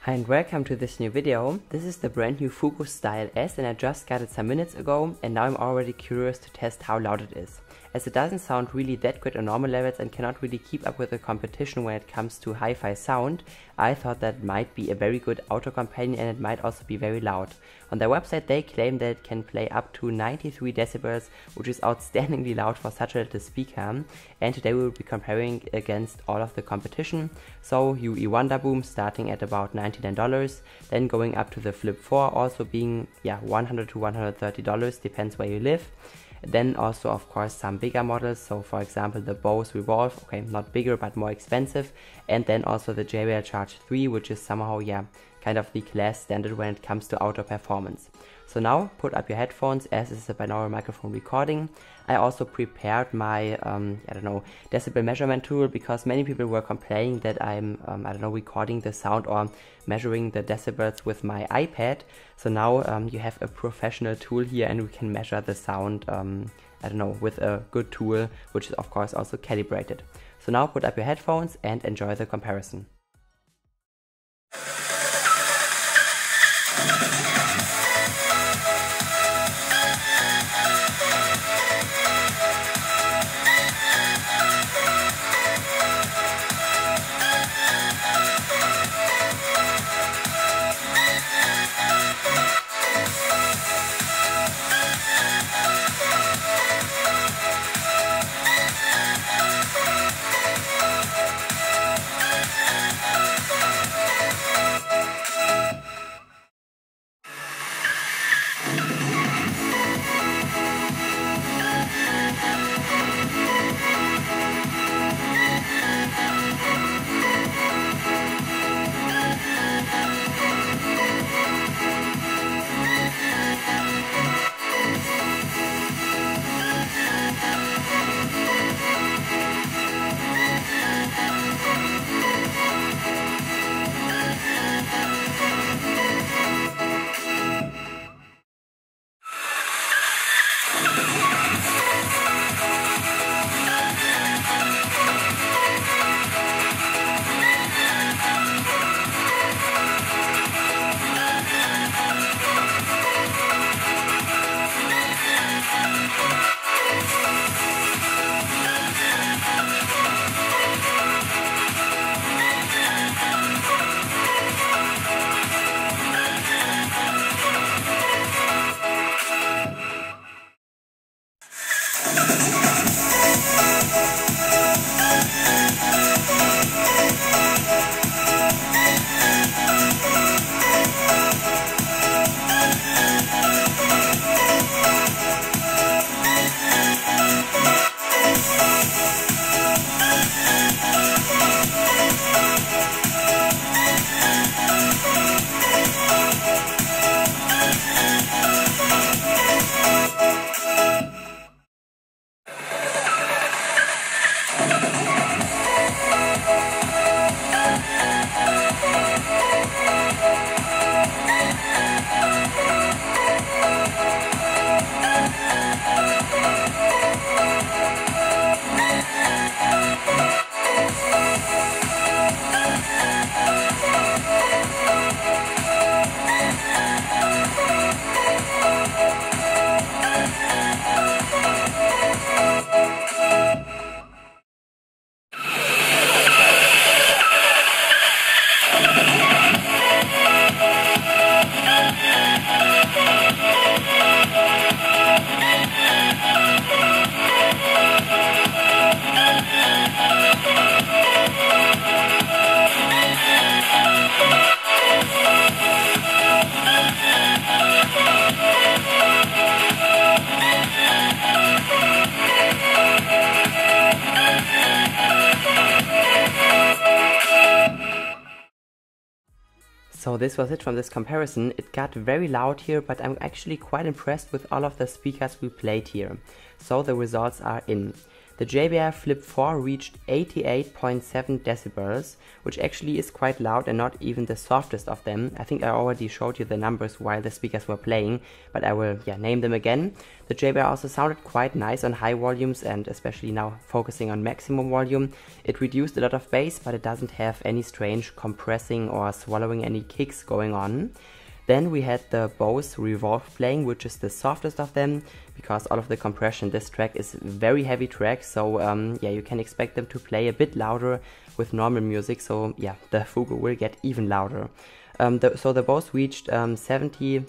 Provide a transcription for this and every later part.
Hi and welcome to this new video. This is the brand new Fugu Style S and I just got it some minutes ago and now I'm already curious to test how loud it is. As it doesn't sound really that good on normal levels and cannot really keep up with the competition when it comes to hi-fi sound, I thought that might be a very good auto companion and it might also be very loud. On their website they claim that it can play up to 93 decibels, which is outstandingly loud for such a little speaker, and today we will be comparing against all of the competition. So UE Wonder Boom starting at about $99, then going up to the Flip 4 also being $100 to $130, depends where you live. Then also of course some bigger models, so for example the Bose Revolve, okay, not bigger but more expensive, and then also the JBL Charge 3, which is somehow kind of the class standard when it comes to outdoor performance. So now put up your headphones, as this is a binaural microphone recording. I also prepared my decibel measurement tool, because many people were complaining that I'm recording the sound or measuring the decibels with my iPad. So now you have a professional tool here and we can measure the sound with a good tool, which is of course also calibrated. So now put up your headphones and enjoy the comparison. So this was it from this comparison. It got very loud here, but I'm actually quite impressed with all of the speakers we played here. So the results are in. The JBL Flip 4 reached 88.7 decibels, which actually is quite loud and not even the softest of them. I think I already showed you the numbers while the speakers were playing, but I will name them again. The JBL also sounded quite nice on high volumes, and especially now focusing on maximum volume. It reduced a lot of bass, but it doesn't have any strange compressing or swallowing any kicks going on. Then we had the Bose Revolve playing, which is the softest of them, because all of the compression, this track is a very heavy track, so yeah, you can expect them to play a bit louder with normal music, so yeah, the Fugo will get even louder. So the Bose reached 87.2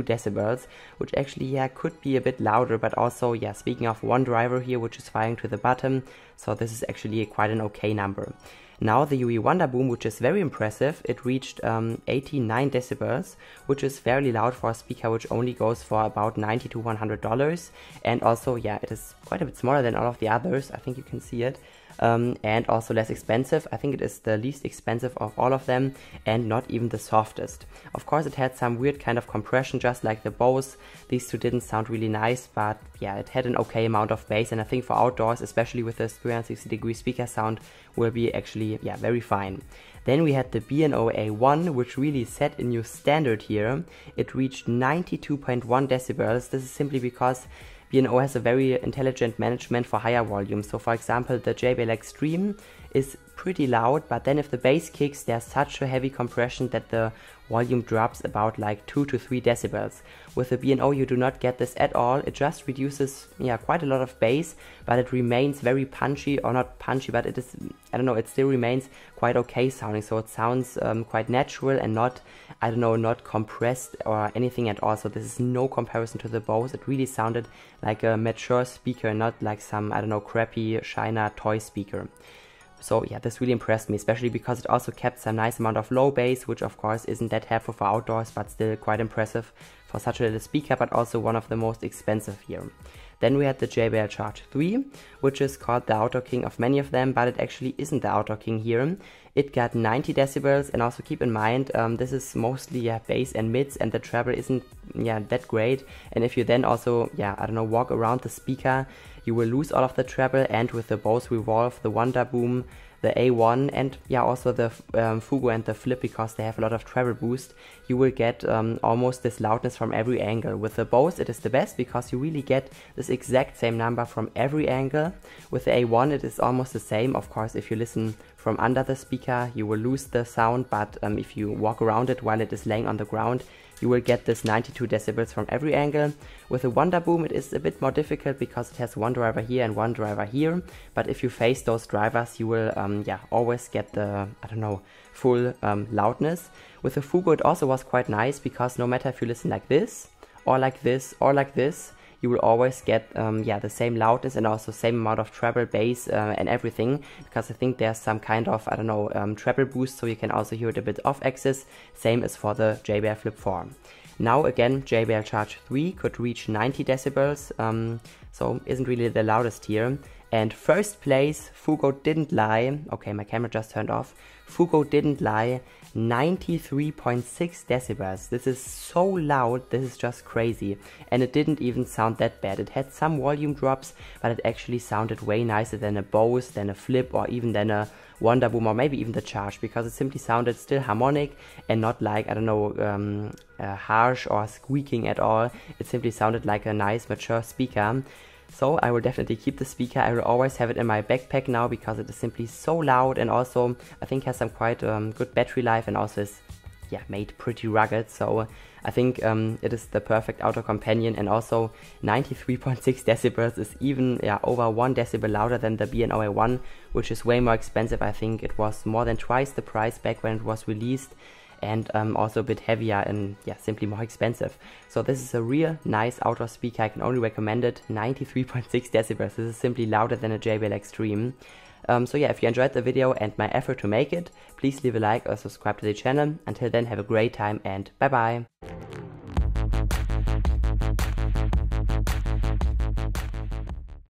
decibels, which actually could be a bit louder, but also speaking of one driver here, which is firing to the bottom, so this is actually quite an okay number. Now the UE Wonder Boom, which is very impressive, it reached 89 decibels, which is fairly loud for a speaker which only goes for about $90 to $100, and also it is quite a bit smaller than all of the others, I think you can see it. And also less expensive. I think it is the least expensive of all of them and not even the softest. Of course it had some weird kind of compression just like the Bose. These two didn't sound really nice, but yeah, it had an okay amount of bass, and I think for outdoors, especially with this 360-degree speaker sound, will be actually very fine. Then we had the B&O A1, which really set a new standard here. It reached 92.1 decibels. This is simply because B&O has a very intelligent management for higher volumes. So for example, the JBL Extreme is pretty loud, but then if the bass kicks, there's such a heavy compression that the volume drops about like 2 to 3 decibels. With the B&O you do not get this at all. It just reduces quite a lot of bass, but it remains very punchy, or not punchy, but it is, I don't know, it still remains quite okay sounding. So it sounds quite natural and not, I don't know, not compressed or anything at all. So this is no comparison to the Bose. It really sounded like a mature speaker, not like some, I don't know, crappy China toy speaker. So yeah, this really impressed me, especially because it also kept some nice amount of low bass, which of course isn't that helpful for outdoors, but still quite impressive for such a little speaker, but also one of the most expensive here. Then we had the JBL Charge 3, which is called the outdoor king of many of them, but it actually isn't the outdoor king here. It got 90 decibels, and also keep in mind, this is mostly bass and mids, and the treble isn't that great. And if you then also, I don't know, walk around the speaker, you will lose all of the treble. And with the Bose Revolve, the Wonder Boom, the A1, and also the Fugo and the Flip, because they have a lot of treble boost, you will get almost this loudness from every angle. With the Bose it is the best because you really get this exact same number from every angle. With the A1 it is almost the same. Of course, if you listen from under the speaker you will lose the sound, but if you walk around it while it is laying on the ground, you will get this 92 decibels from every angle. With the Wonder Boom it is a bit more difficult because it has one driver here and one driver here, but if you face those drivers you will always get the, I don't know, full loudness. With the Fugo it also was quite nice because no matter if you listen like this or like this or like this, you will always get the same loudness and also same amount of treble, bass and everything, because I think there's some kind of, I don't know, treble boost, so you can also hear it a bit off axis. Same as for the JBL Flip 4. Now again, JBL Charge 3 could reach 90 decibels, so isn't really the loudest here. And first place, Fugo didn't lie. Okay, my camera just turned off. Fugo didn't lie, 93.6 decibels. This is so loud, this is just crazy. And it didn't even sound that bad. It had some volume drops, but it actually sounded way nicer than a Bose, than a Flip, or even than a Wonder Boom, or maybe even the Charge, because it simply sounded still harmonic and not like, I don't know, harsh or squeaking at all. It simply sounded like a nice mature speaker. So I will definitely keep the speaker. I will always have it in my backpack now because it is simply so loud, and also I think has some quite good battery life, and also is made pretty rugged. So I think it is the perfect outdoor companion, and also 93.6 decibels is even over 1 decibel louder than the B&O A1, which is way more expensive. I think it was more than twice the price back when it was released, and also a bit heavier and simply more expensive. So this is a real nice outdoor speaker. I can only recommend it. 93.6 decibels. This is simply louder than a JBL Extreme. So if you enjoyed the video and my effort to make it, please leave a like or subscribe to the channel. Until then, have a great time and bye bye.